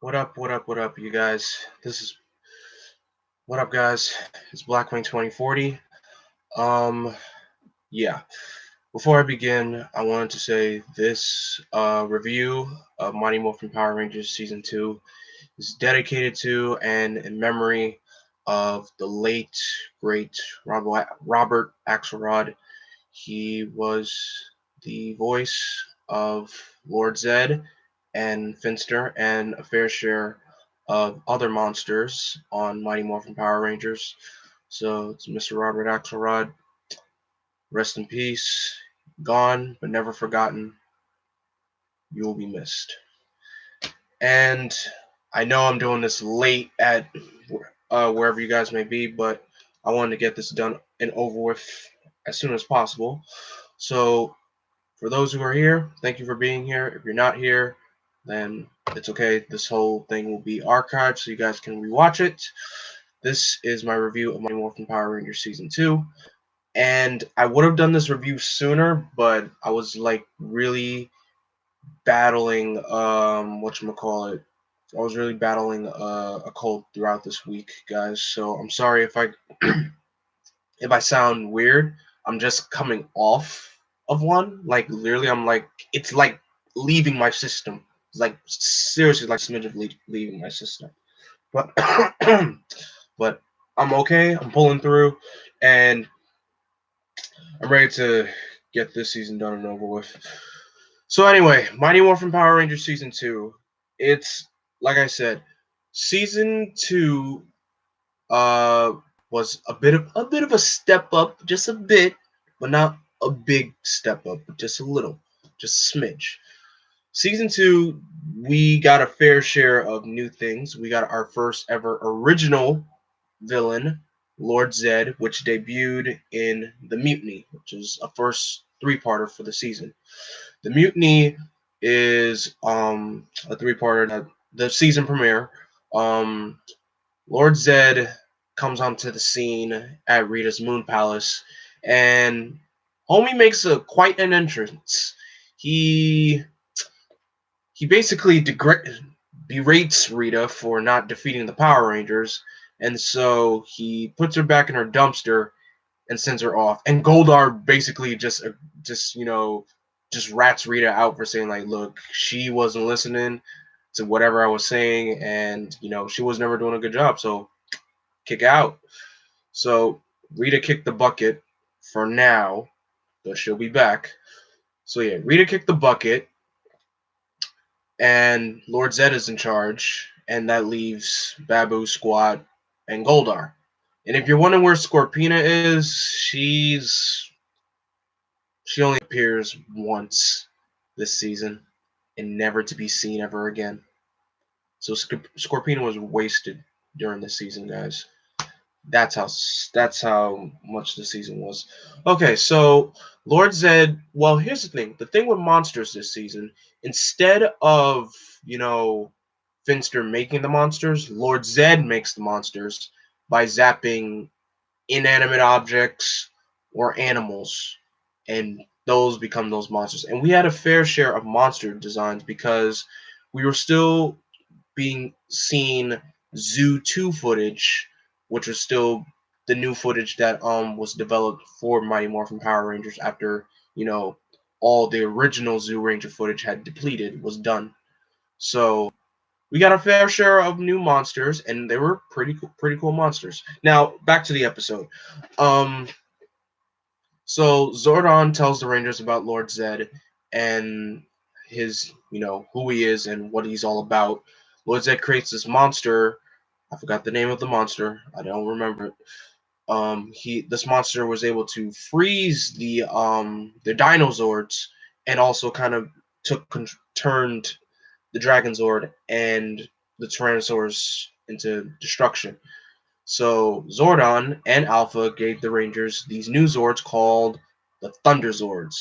What up, you guys? What up, guys? It's Blackwing 2040. Um, yeah. Before I begin, I wanted to say this review of Mighty Moprhin Power Rangers Season 2 is dedicated to and in memory of the late, great Robert Axelrod. He was the voice of Lord Zedd and Finster and a fair share of other monsters on Mighty Morphin Power Rangers. So it's Mr. Robert Axelrod. Rest in peace. Gone but never forgotten. You will be missed. And I know I'm doing this late at wherever you guys may be, but I wanted to get this done and over with as soon as possible. So for those who are here, thank you for being here. If you're not here, then it's okay. This whole thing will be archived so you guys can rewatch it. This is my review of Mighty Morphin Power Rangers Season 2. And I would have done this review sooner, but I was like really battling whatchamacallit. I was really battling a cold throughout this week, guys. So I'm sorry if I if I sound weird. I'm just coming off of one. Like literally, I'm like it's like leaving my system. It's like seriously like a smidge of leaving my system. But but I'm okay. I'm pulling through, and I'm ready to get this season done and over with. So anyway, Mighty Morphin Power Rangers Season 2. It's like I said, Season 2 uh was a bit of a step up, just a bit, but not a big step up, but just a little, just a smidge. Season 2, we got a fair share of new things. We got our first ever original villain, Lord Zedd, which debuted in The Mutiny, which is a first three-parter for the season. The Mutiny is a three-parter that the season premiere. Um, Lord Zedd comes onto the scene at Rita's Moon Palace, and Homie makes a quite an entrance. He he basically berates Rita for not defeating the Power Rangers, and so he puts her back in her dumpster and sends her off. And Goldar basically just rats Rita out for saying like, look, she wasn't listening to whatever I was saying, and she was never doing a good job, so kick out. So Rita kicked the bucket for now, but she'll be back. So yeah, Rita kicked the bucket, and Lord Zedd is in charge, and that leaves Babu, Squat, and Goldar. And if you're wondering where Scorpina is, she only appears once this season and never to be seen ever again. So Scorpina was wasted during this season, guys. That's how much the season was. Okay, so Lord Zedd. Well, here's the thing. The thing with monsters this season, instead of Finster making the monsters, Lord Zedd makes the monsters by zapping inanimate objects or animals, and those become those monsters. And we had a fair share of monster designs because we were still being seen Zoo 2 footage, which was still the new footage that was developed for Mighty Morphin Power Rangers after all the original Zoo Ranger footage had depleted was done. So we got a fair share of new monsters, and they were pretty cool monsters. Now back to the episode. Um, so Zordon tells the Rangers about Lord Zedd and his, who he is and what he's all about. Lord Zedd creates this monster. I forgot the name of the monster. I don't remember it. This monster was able to freeze the Dinozords and also kind of turned the Dragonzord and the Tyrannosaurus into destruction. So Zordon and Alpha gave the Rangers these new Zords called the Thunderzords.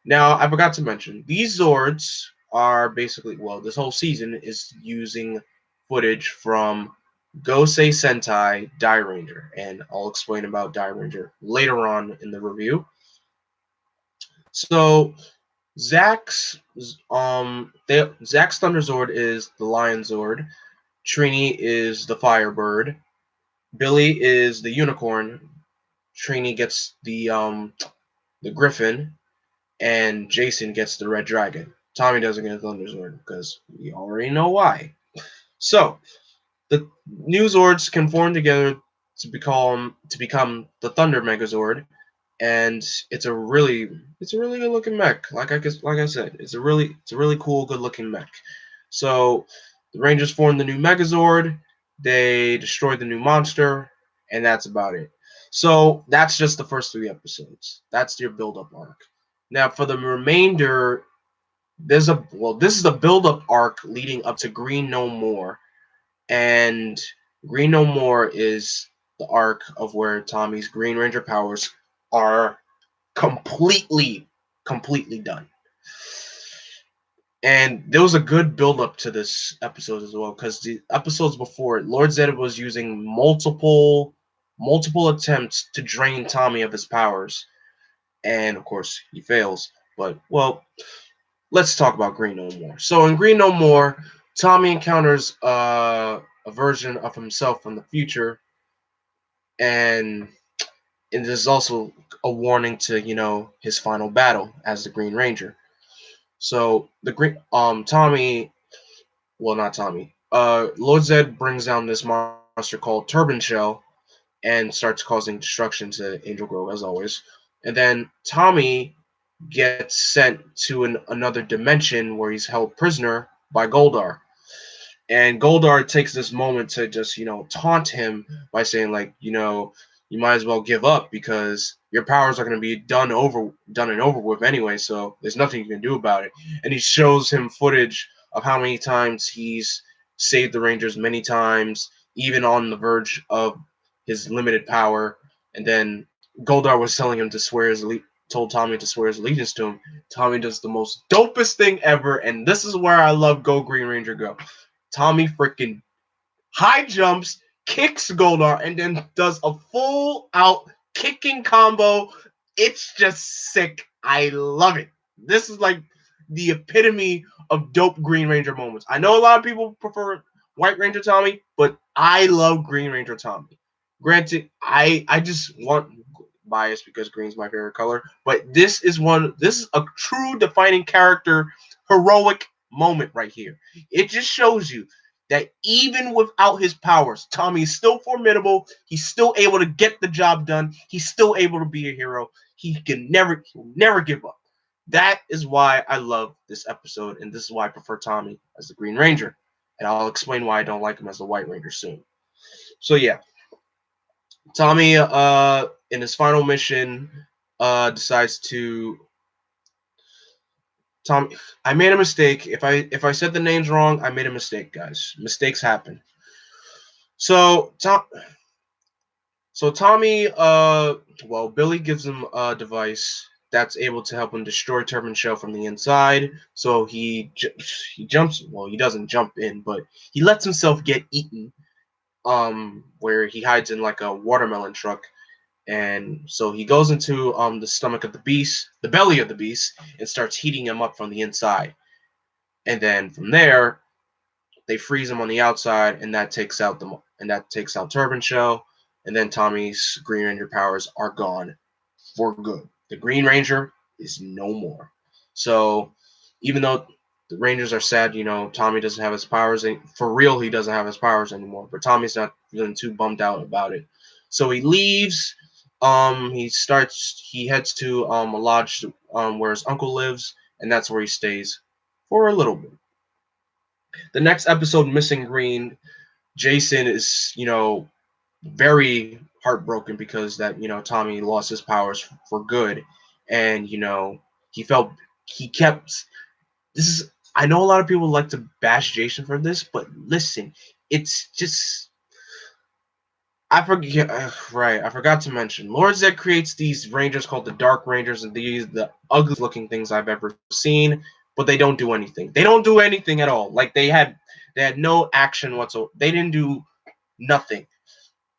Now, I forgot to mention, these Zords are basically, well, this whole season is using footage from Gosei Sentai Die Ranger, and I'll explain about Die Ranger later on in the review. So Zach's Zach's Thunderzord is the Lion Zord. Trini is the Firebird. Billy is the Unicorn. Trini gets the Griffin, and Jason gets the Red Dragon. Tommy doesn't get a Thunderzord because we already know why. So the new Zords can form together to become the Thunder Megazord, and it's a really good looking mech. Like I said, it's a really cool, good looking mech. So the Rangers formed the new Megazord. They destroyed the new monster, and that's about it. So that's just the first 3 episodes. That's your build-up arc. Now for the remainder, this is the build-up arc leading up to Green No More, and Green No More is the arc of where Tommy's Green Ranger powers are completely done. And there was a good build up to this episode as well, because the episodes before it, Lord Zedd was using multiple attempts to drain Tommy of his powers, and of course he fails. But well, let's talk about Green No More. So in Green No More, Tommy encounters a version of himself from the future, and it is also a warning to his final battle as the Green Ranger. So the green Tommy, well, not Tommy, Lord Zedd brings down this monster called Turban Shell and starts causing destruction to Angel Grove as always. And then Tommy gets sent to another dimension where he's held prisoner by Goldar. And Goldar takes this moment to just, taunt him by saying, like, you might as well give up because your powers are going to be done and over with anyway, so there's nothing you can do about it. And he shows him footage of how many times he's saved the Rangers, many times, even on the verge of his limited power. And then Goldar was telling him to told Tommy to swear his allegiance to him. Tommy does the most dopest thing ever, and this is where I love Go Green Ranger Go. Tommy freaking high jumps, kicks Goldar, and then does a full out kicking combo. It's just sick. I love it. This is like the epitome of dope Green Ranger moments. I know a lot of people prefer White Ranger Tommy, but I love Green Ranger Tommy. Granted, I just want bias because green's my favorite color, but this is a true defining character heroic moment right here. It just shows you that even without his powers, Tommy is still formidable. He's still able to get the job done. He's still able to be a hero. He'll never give up. That is why I love this episode, and this is why I prefer Tommy as the Green Ranger. And I'll explain why I don't like him as the White Ranger soon. So yeah, Tommy, in his final mission, decides to. Tommy, I made a mistake. If I said the names wrong, I made a mistake, guys. Mistakes happen. So Tommy, Billy gives him a device that's able to help him destroy Turban Shell from the inside. So he jumps. Well, he doesn't jump in, but he lets himself get eaten. Where he hides in like a watermelon truck, and so he goes into the stomach of the beast, the belly of the beast, and starts heating him up from the inside. And then from there, they freeze him on the outside, and that takes out Turban Shell, and then Tommy's Green Ranger powers are gone for good. The Green Ranger is no more. So even though the Rangers are sad, Tommy doesn't have his powers. For real, he doesn't have his powers anymore. But Tommy's not feeling too bummed out about it. So he leaves. He heads to a lodge where his uncle lives, and that's where he stays for a little bit. The next episode, Missing Green, Jason is, very heartbroken because that, Tommy lost his powers for good. And, he felt he kept this is I know a lot of people like to bash Jason for this, but listen, it's just I forget right. I forgot to mention. Lord Zedd creates these Rangers called the Dark Rangers, and these the ugliest looking things I've ever seen. But they don't do anything. They don't do anything at all. Like they had no action whatsoever. They didn't do nothing.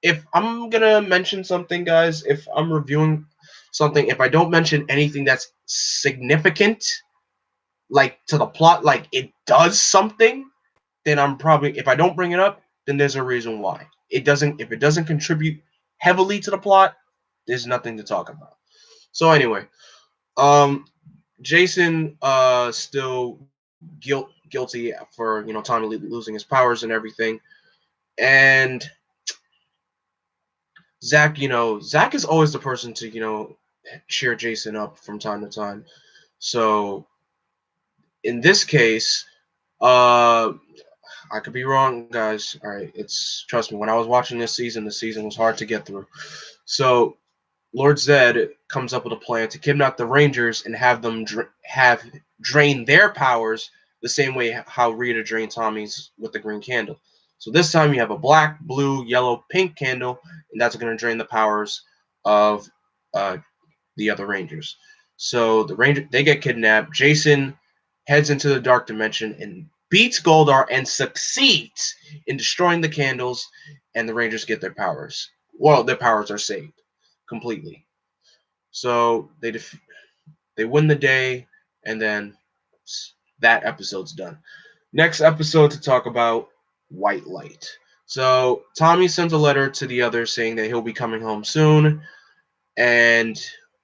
If I'm gonna mention something, guys, if I'm reviewing something, if I don't mention anything that's significant, like to the plot, like it does something, then I'm probably, if I don't bring it up, then there's a reason why. If it doesn't contribute heavily to the plot, there's nothing to talk about. So anyway, um, Jason still guilty for Tommy losing his powers and everything, and Zach is always the person to cheer Jason up from time to time. So in this case, uh, I could be wrong, guys. All right, trust me. When I was watching this season, the season was hard to get through. So Lord Zedd comes up with a plan to kidnap the Rangers and have them drain their powers the same way how Rita drained Tommy's with the green candle. So this time you have a black, blue, yellow, pink candle, and that's going to drain the powers of uh, the other Rangers. So they get kidnapped. Jason heads into the dark dimension and beats Goldar and succeeds in destroying the candles, and the Rangers get their powers. Well, their powers are saved completely. So they win the day, and then that episode's done. Next episode to talk about White Light. So Tommy sends a letter to the others saying that he'll be coming home soon, and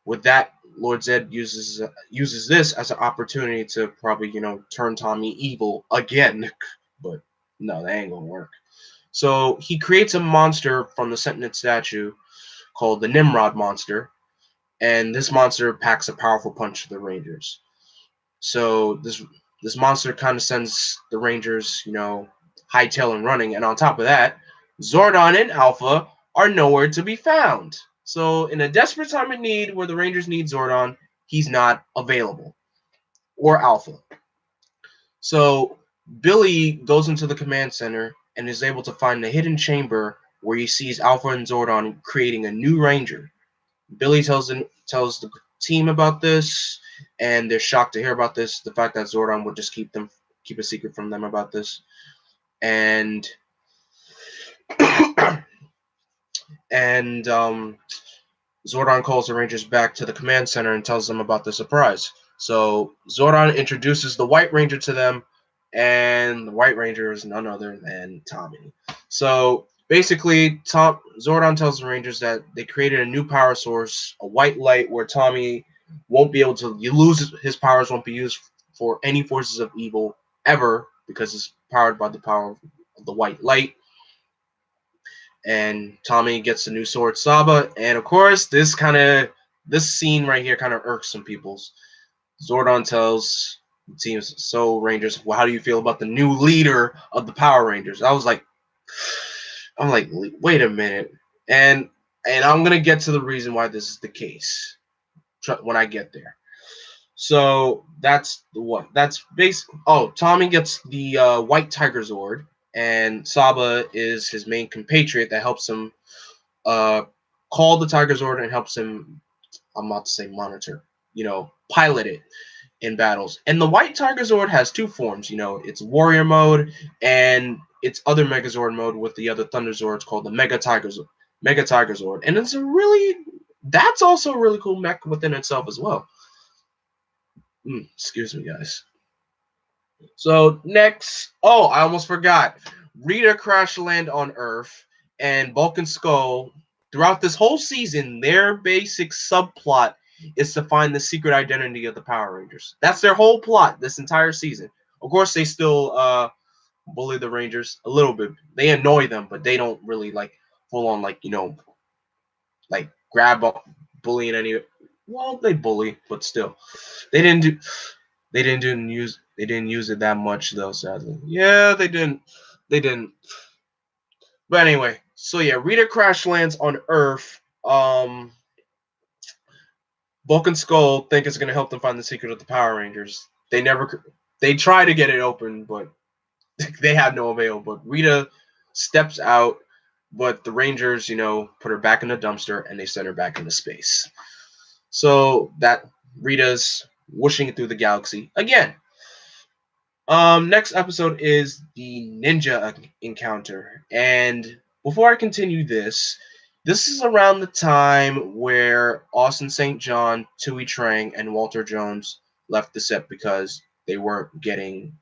with that, Lord Zedd uses this as an opportunity to probably turn Tommy evil again, but no, that ain't gonna work. So he creates a monster from the sentient statue called the Nimrod monster, and this monster packs a powerful punch to the Rangers. So this monster kind of sends the Rangers, hightailing running, and on top of that, Zordon and Alpha are nowhere to be found. So in a desperate time of need, where the Rangers need Zordon, he's not available, or Alpha. So Billy goes into the command center and is able to find the hidden chamber where he sees Alpha and Zordon creating a new Ranger. Billy tells the team about this, and they're shocked to hear about this. The fact that Zordon would just keep a secret from them about this, and and Zordon calls the Rangers back to the command center and tells them about the surprise. So Zordon introduces the White Ranger to them, and the White Ranger is none other than Tommy. So basically, Zordon tells the Rangers that they created a new power source, a white light, where Tommy won't be able to his powers won't be used for any forces of evil ever, because it's powered by the power of the white light. And Tommy gets the new sword Saba, and of course this scene right here kind of irks some people. Zordon tells the teams, so Rangers, well, how do you feel about the new leader of the Power Rangers? I'm like, wait a minute, and I'm gonna get to the reason why this is the case when I get there. So that's Tommy gets the White Tiger Zord, and Saba is his main compatriot that helps him call the Tiger Zord and helps him, I'm about to say monitor, pilot it in battles. And the White Tiger Zord has two forms, it's warrior mode and its other Megazord mode with the other Thunderzords called the Mega Tiger Zord. And that's also a really cool mech within itself as well. Excuse me, guys. So next, I almost forgot. Rita crash land on Earth, and Bulk and Skull. Throughout this whole season, their basic subplot is to find the secret identity of the Power Rangers. That's their whole plot this entire season. Of course, they still bully the Rangers a little bit. They annoy them, but they don't really full on grab up, bullying any. Well, they bully, but still, they didn't use it that much though, sadly. Yeah, they didn't. But anyway, so yeah, Rita crash lands on Earth. Bulk and Skull think it's gonna help them find the secret of the Power Rangers. They try to get it open, but they have no avail. But Rita steps out, but the Rangers, put her back in the dumpster and they send her back into space. So that Rita's whooshing through the galaxy again. Next episode is the Ninja Encounter, and before I continue this is around the time where Austin St. John, Tui Trang, and Walter Jones left the set because they weren't getting,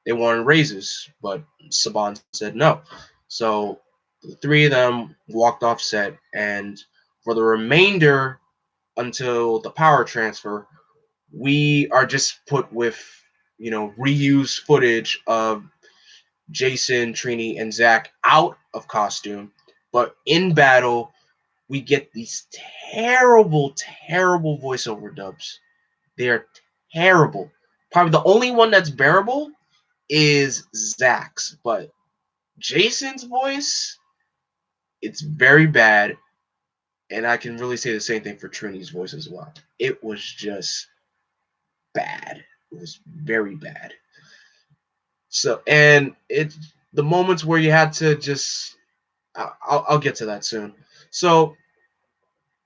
they wanted raises, but Saban said no. So the three of them walked off set, and for the remainder until the power transfer, we are just put with, reused footage of Jason, Trini, and Zach out of costume, but in battle, we get these terrible, terrible voiceover dubs. They are terrible. Probably the only one that's bearable is Zach's, but Jason's voice, it's very bad, and I can really say the same thing for Trini's voice as well. It was just bad. It was very bad. So, and it's the moments where you had to just, I'll get to that soon. So,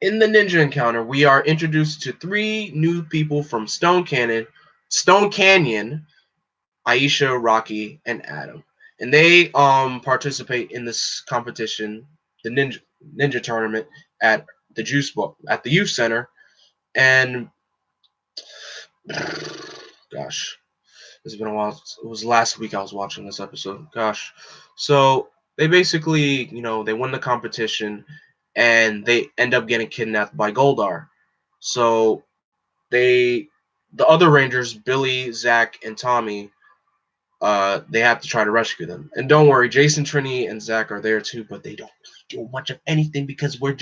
in the ninja encounter, we are introduced to three new people from Stone Canyon, Aisha, Rocky, and Adam, and they participate in this competition, the ninja tournament at the youth center, and gosh, it's been a while. It was last week I was watching this episode. Gosh, so they basically, they win the competition, and they end up getting kidnapped by Goldar. So the other Rangers, Billy, Zach, and Tommy, they have to try to rescue them. And don't worry, Jason, Trini, and Zach are there too, but they don't really do much of anything because they're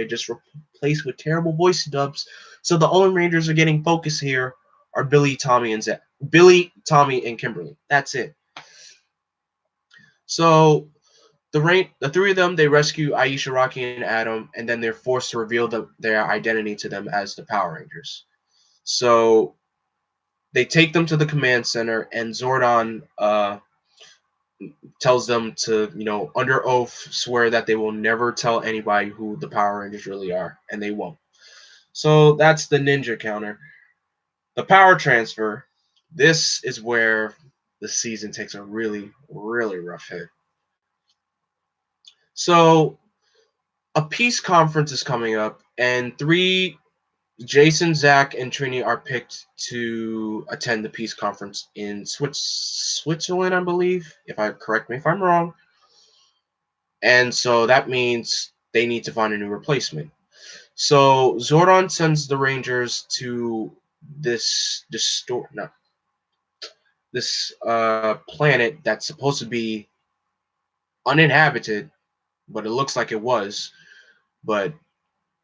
just replaced with terrible voice dubs. So the only Rangers are getting focus here are Billy, Tommy, and Zach. Billy, Tommy, and Kimberly. That's it. So the three of them, they rescue Aisha, Rocky, and Adam, and then they're forced to reveal their identity to them as the Power Rangers. So they take them to the command center, and Zordon tells them to, under oath, swear that they will never tell anybody who the Power Rangers really are, and they won't. So that's the ninja counter. The power transfer. This is where the season takes a really, really rough hit. So a peace conference is coming up, and Jason, Zach, and Trini are picked to attend the peace conference in Switzerland, I believe. Correct me if I'm wrong. And so that means they need to find a new replacement. So Zordon sends the Rangers to this planet that's supposed to be uninhabited, but it looks like it was. But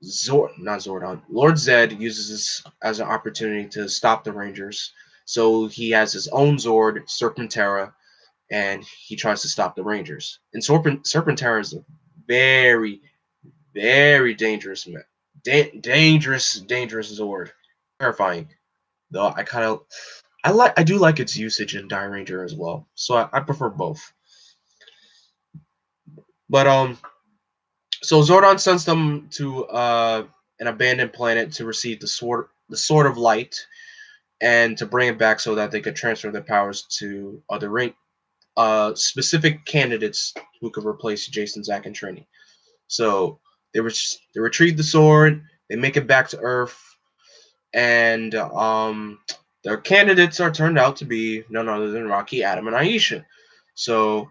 not Zordon. Lord Zedd uses this as an opportunity to stop the Rangers. So he has his own Zord, Serpentera, and he tries to stop the Rangers. And Serpentera is a very, very dangerous man. Dangerous Zord. Terrifying. Though I do like its usage in Die Ranger as well. So I prefer both. But so Zordon sends them to an abandoned planet to receive the sword of light, and to bring it back so that they could transfer their powers to other specific candidates who could replace Jason, Zach, and Trini. So they retrieve the sword, they make it back to Earth, and their candidates are turned out to be none other than Rocky, Adam, and Aisha. So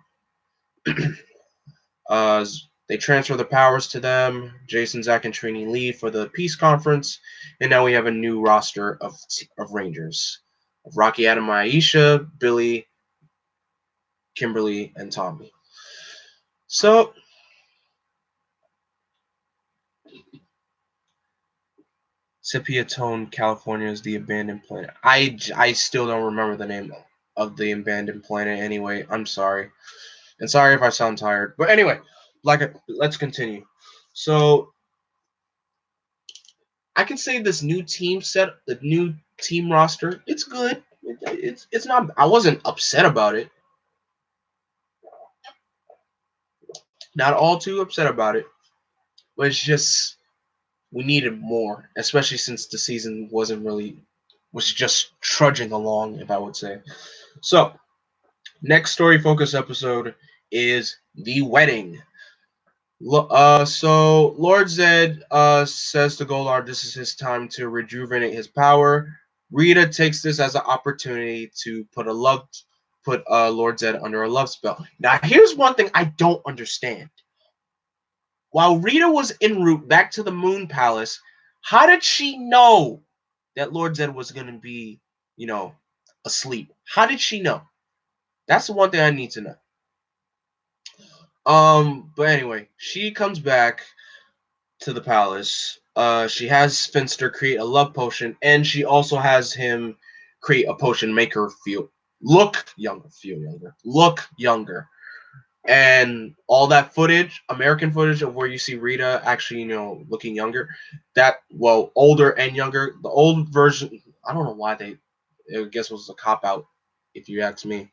they transfer the powers to them. Jason, Zach, and Trini leave for the peace conference, and now we have a new roster of Rangers: Rocky, Adam, Aisha, Billy, Kimberly, and Tommy. So Sepiatone, California is the abandoned planet. I still don't remember the name of the abandoned planet anyway. I'm sorry. And sorry if I sound tired. But anyway, let's continue. So I can say this new the new team roster, it's good. It's not, I wasn't upset about it. Not all too upset about it. But it's just we needed more, especially since the season was just trudging along, if I would say. So, next story focus episode is The Wedding. So Lord Zedd says to Goldar this is his time to rejuvenate his power. Rita takes this as an opportunity to put Lord Zedd under a love spell. Now, here's one thing I don't understand. While Rita was en route back to the Moon Palace, how did she know that Lord Zedd was going to be, asleep? How did she know? That's the one thing I need to know. But anyway, she comes back to the palace. She has Finster create a love potion, and she also has him create a potion, make her look younger. And all that footage, American footage of where you see Rita actually, looking younger, older and younger. The old version, I don't know why I guess it was a cop out, if you ask me.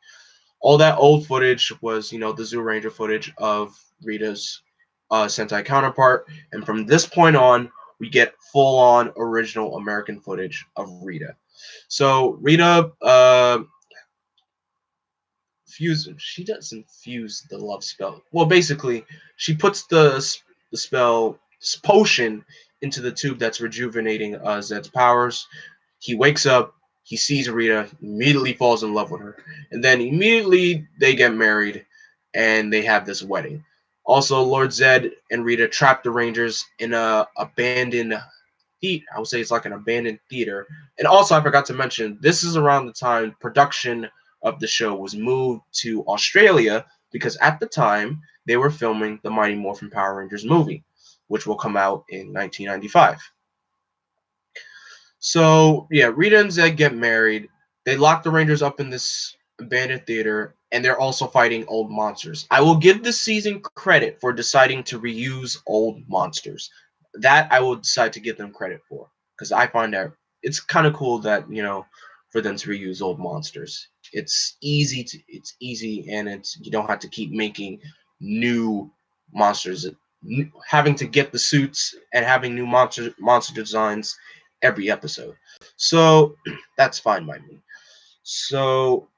All that old footage was, the Zoo Ranger footage of Rita's Sentai counterpart. And from this point on, we get full-on original American footage of Rita. So Rita she doesn't fuse the love spell. Well, basically, she puts the spell potion into the tube that's rejuvenating Zedd's powers. He wakes up, he sees Rita, immediately falls in love with her, and then immediately they get married, and they have this wedding. Also, Lord Zedd and Rita trap the Rangers in a abandoned I would say it's like an abandoned theater. And also, I forgot to mention, this is around the time production of the show was moved to Australia, because at the time they were filming the Mighty Morphin Power Rangers movie, which will come out in 1995. So yeah, Rita and Zedd get married. They lock the Rangers up in this abandoned theater, and they're also fighting old monsters. I will give this season credit for deciding to reuse old monsters. That I will decide to give them credit for, because I find that it's kind of cool that, for them to reuse old monsters. It's easy, and you don't have to keep making new monsters, having to get the suits and having new monster designs every episode. So that's fine by me. So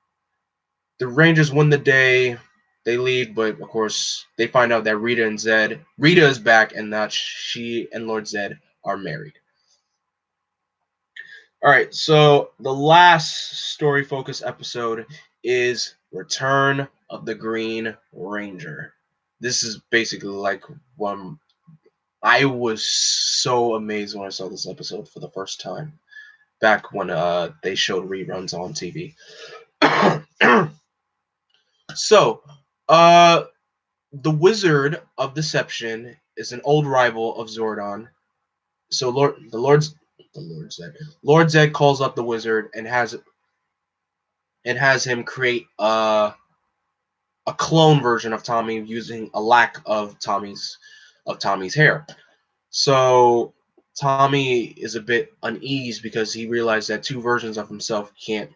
the Rangers win the day. They leave, but of course they find out that Rita is back, and that she and Lord Zedd are married. All right, so the last story focused episode is Return of the Green Ranger. This is basically like one. I was so amazed when I saw this episode for the first time, back when they showed reruns on TV. So, the Wizard of Deception is an old rival of Zordon. So Lord Zedd calls up the Wizard and has him create a clone version of Tommy using a lack of Tommy's hair. So Tommy is a bit uneasy because he realized that two versions of himself can't,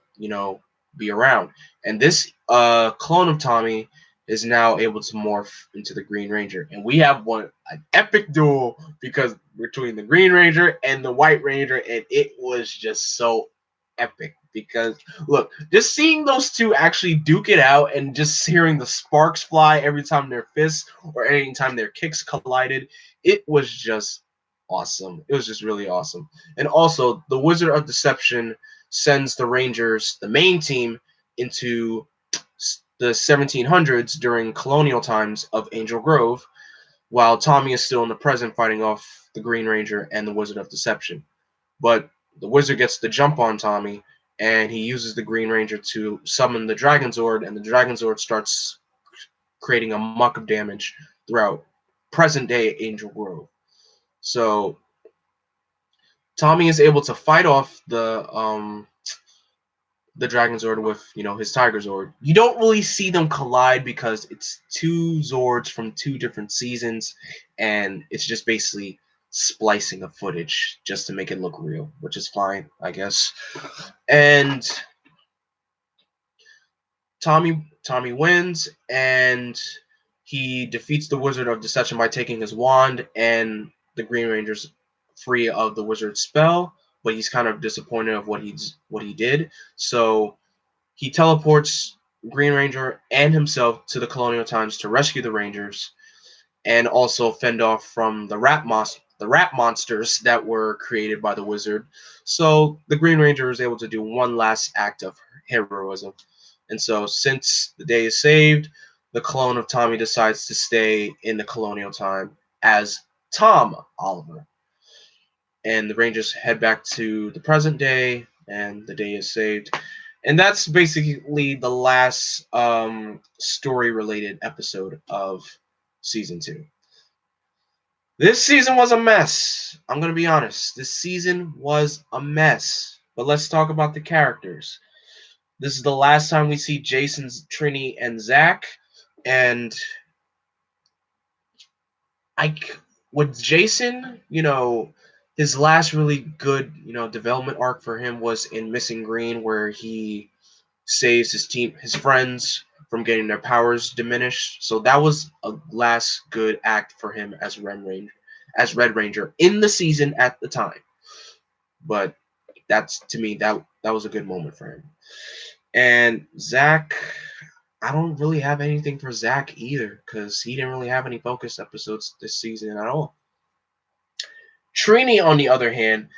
be around. And this clone of Tommy is now able to morph into the Green Ranger. And we have an epic duel between the Green Ranger and the White Ranger, and it was just so epic. Because look, just seeing those two actually duke it out, and just hearing the sparks fly every time their fists or any time their kicks collided, it was just awesome. It was just really awesome. And also, the Wizard of Deception sends the Rangers, the main team, into the 1700s during colonial times of Angel Grove, while Tommy is still in the present fighting off the Green Ranger and the Wizard of Deception. But the Wizard gets the jump on Tommy, and he uses the Green Ranger to summon the Dragonzord, and the Dragonzord starts creating a muck of damage throughout present-day Angel Grove. So Tommy is able to fight off the Dragonzord with, his Tigerzord. You don't really see them collide because it's two Zords from two different seasons, and it's just basically splicing of footage just to make it look real, which is fine, I guess. And Tommy wins, and he defeats the Wizard of Deception by taking his wand, and the Green Ranger's free of the Wizard's spell, but he's kind of disappointed of what he did. So he teleports Green Ranger and himself to the colonial times to rescue the Rangers, and also fend off from the rat rat monsters that were created by the wizard. So the Green Ranger was able to do one last act of heroism. And so since the day is saved, the clone of Tommy decides to stay in the colonial time as Tom Oliver. And the Rangers head back to the present day, and the day is saved. And that's basically the last story-related episode of season 2. This season was a mess. I'm going to be honest. This season was a mess. But let's talk about the characters. This is the last time we see Jason, Trini, and Zach. And with Jason, his last really good, development arc for him was in Missing Green, where he saves his friends from getting their powers diminished. So that was a last good act for him as Red Ranger in the season at the time. But that's, to me, that was a good moment for him. And Zach, I don't really have anything for Zach either, because he didn't really have any focus episodes this season at all. Trini, on the other hand,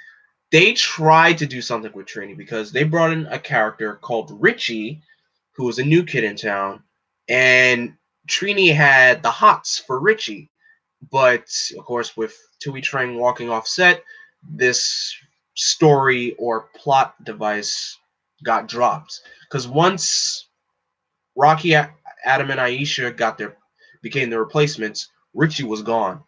they tried to do something with Trini because they brought in a character called Richie, who was a new kid in town, and Trini had the hots for Richie. But, of course, with Tui Trang walking off set, this story or plot device got dropped. Because once Rocky, Adam, and Aisha became the replacements, Richie was gone.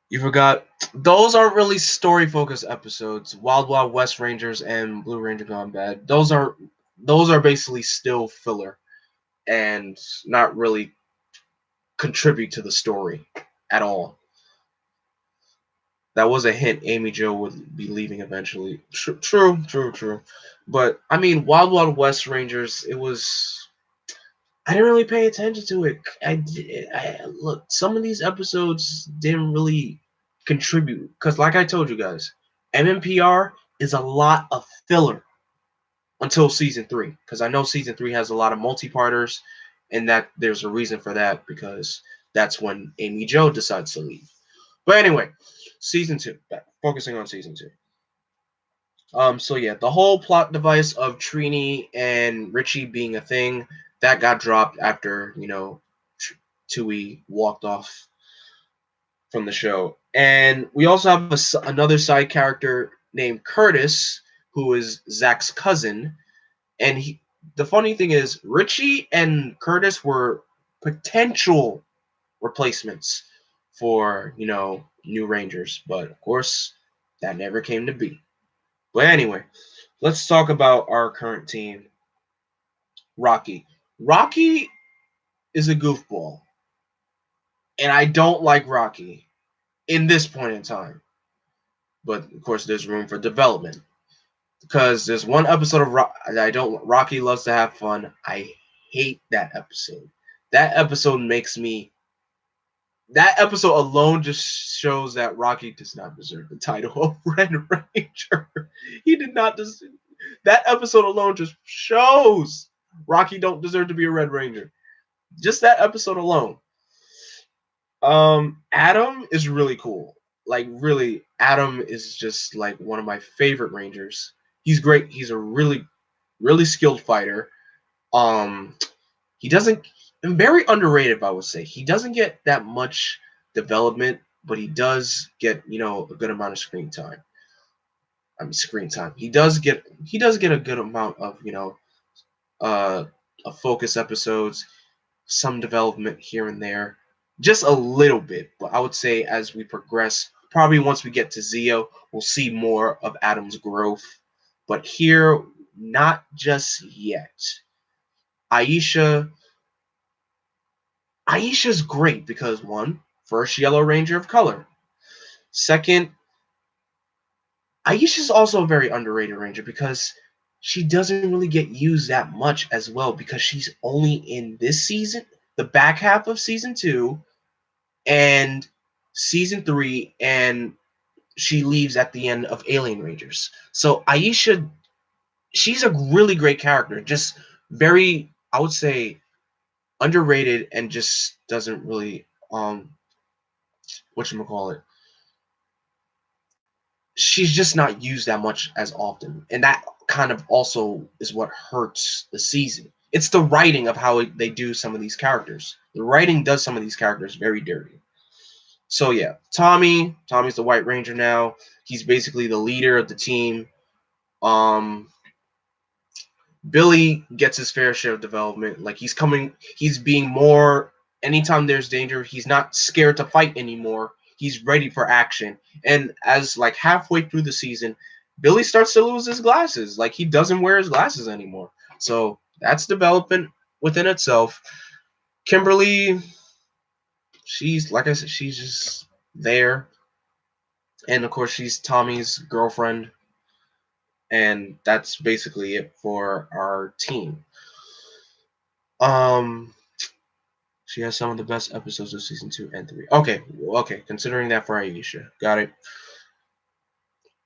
You forgot, those aren't really story-focused episodes. Wild Wild West Rangers and Blue Ranger Gone Bad. Those are basically still filler and not really contribute to the story at all. That was a hint. Amy Jo would be leaving eventually. True. But I mean, Wild Wild West Rangers. I didn't really pay attention to it. Look, some of these episodes didn't really contribute because, like I told you guys, MMPR is a lot of filler until season 3. Because I know season 3 has a lot of multi-parters, and that there's a reason for that because that's when Amy Jo decides to leave. But anyway, season 2. Focusing on season 2. So yeah, the whole plot device of Trini and Richie being a thing that got dropped after Tui walked off from the show, and we also have another side character named Curtis, who is Zach's cousin, and the funny thing is Richie and Curtis were potential replacements for New Rangers, but of course that never came to be. But anyway, let's talk about our current team. Rocky. Rocky is a goofball. And I don't like Rocky in this point in time. But of course there's room for development. Because there's one episode of Rocky Loves to Have Fun. I hate that episode. That episode alone just shows that Rocky does not deserve the title of Red Ranger. He did not deserve. That episode alone just shows Rocky don't deserve to be a Red Ranger. Just that episode alone. Adam is really cool. Like, really, Adam is just like one of my favorite Rangers. He's great. He's a really, really skilled fighter. He doesn't. Very underrated, I would say. He doesn't get that much development, but he does get a good amount of screen time. He does get a good amount of of focus episodes, some development here and there, just a little bit. But I would say as we progress, probably once we get to Zeo, we'll see more of Adam's growth. But here, not just yet. Aisha's great because, one, first Yellow Ranger of color. Second, Aisha's also a very underrated Ranger because she doesn't really get used that much as well because she's only in this season, the back half of season 2, and season 3, and she leaves at the end of Alien Rangers. So Aisha, she's a really great character, just very, I would say, underrated and just doesn't really whatchamacallit, she's just not used that much as often, and that kind of also is what hurts the season. It's the writing of how they do some of these characters. The writing does some of these characters very dirty. So yeah, Tommy's the White Ranger now. He's basically the leader of the team. Um, Billy gets his fair share of development. Like he's being more. Anytime there's danger, he's not scared to fight anymore. He's ready for action. And as like halfway through the season, Billy starts to lose his glasses. Like he doesn't wear his glasses anymore. So that's development within itself. Kimberly, she's like I said, she's just there. And of course, she's Tommy's girlfriend. And that's basically it for our team. Um, she has some of the best episodes of season 2 and 3. Okay. Considering that for Aisha, got it.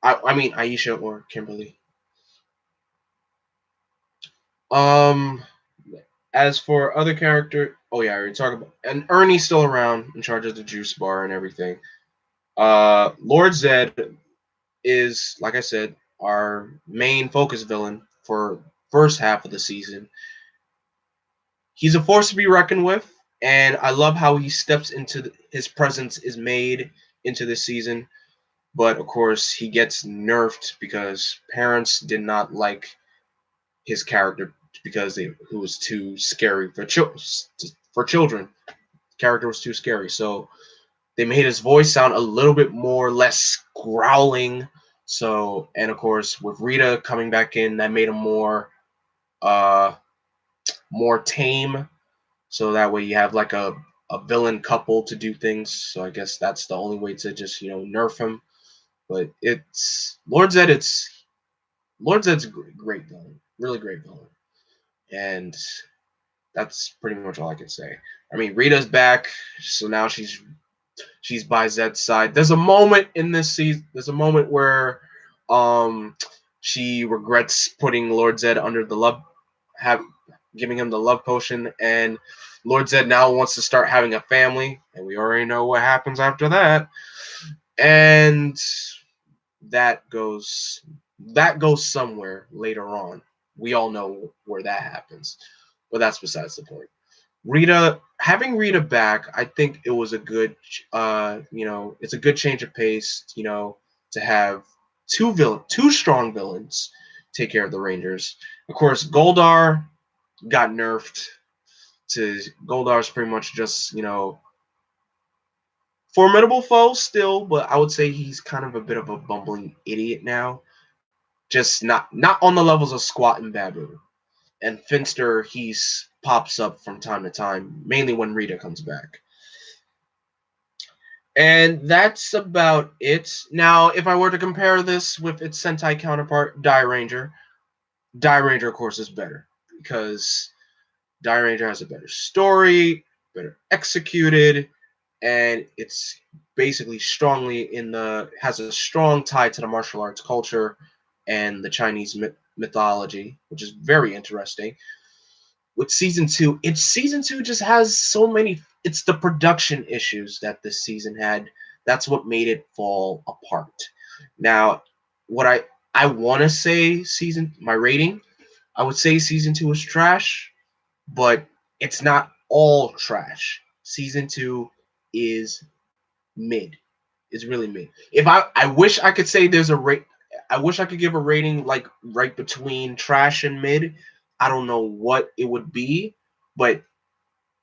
I mean Aisha or Kimberly. Um, as for other character, oh yeah, I already talked about. And Ernie's still around, in charge of the juice bar and everything. Lord Zedd is, like I said, our main focus villain for first half of the season. He's a force to be reckoned with, and I love how he steps into his presence is made into this season. But of course, he gets nerfed because parents did not like his character because he was too scary for children. The character was too scary, so they made his voice sound a little bit more less growling. So, and of course, with Rita coming back in, that made him uh more tame. So that way you have like a villain couple to do things. So I guess that's the only way to just nerf him. But it's Lord Zedd. Lord Zedd's a great villain, really great villain, and that's pretty much all I can say. I mean, Rita's back, so now she's by Zedd's side. There's a moment in this season. There's a moment where she regrets putting Lord Zedd under the giving him the love potion, and Lord Zedd now wants to start having a family, and we already know what happens after that. And that goes somewhere later on. We all know where that happens, but that's besides the point. Having Rita back, I think it was a good, it's a good change of pace, to have two strong villains take care of the Rangers. Of course, Goldar got nerfed to Goldar's pretty much just, formidable foe still, but I would say he's kind of a bit of a bumbling idiot now. Just not on the levels of Squat and Babu. And Finster, he's pops up from time to time, mainly when Rita comes back. And that's about it. Now, if I were to compare this with its Sentai counterpart, Die Ranger, of course, is better because Die Ranger has a better story, better executed, and it's basically has a strong tie to the martial arts culture and the Chinese mythology, which is very interesting. With season 2, season 2 just has so many. It's the production issues that this season had. That's what made it fall apart. Now, what I want to say my rating, I would say season 2 is trash, but it's not all trash. Season 2 is mid. It's really mid. If I wish I could say there's a rate. I wish I could give a rating like right between trash and mid. I don't know what it would be, but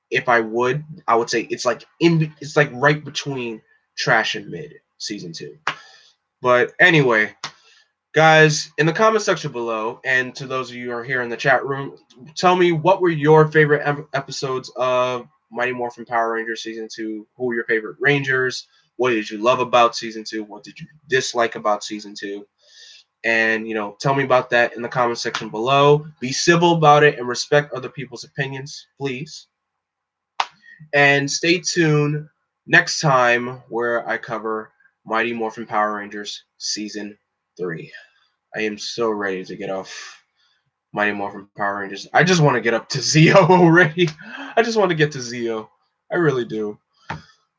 if I would say it's like right between trash and mid season 2. But anyway, guys, in the comment section below, and to those of you who are here in the chat room, tell me what were your favorite episodes of Mighty Morphin Power Rangers season 2. Who were your favorite Rangers? What did you love about season 2? What did you dislike about season 2? And, tell me about that in the comment section below. Be civil about it and respect other people's opinions, please. And stay tuned next time where I cover Mighty Morphin Power Rangers Season 3. I am so ready to get off Mighty Morphin Power Rangers. I just want to get up to Zeo already. I just want to get to Zeo. I really do.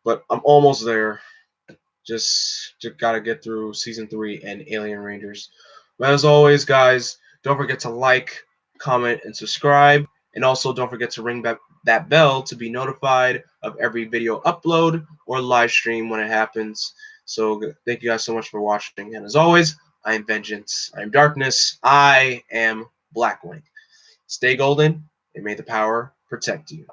But I'm almost there. Just gotta get through season 3 and Alien Rangers. But as always, guys, don't forget to like, comment, and subscribe. And also don't forget to ring that bell to be notified of every video upload or live stream when it happens. So thank you guys so much for watching. And as always, I am Vengeance. I am Darkness. I am Blackwing. Stay golden, and may the power protect you.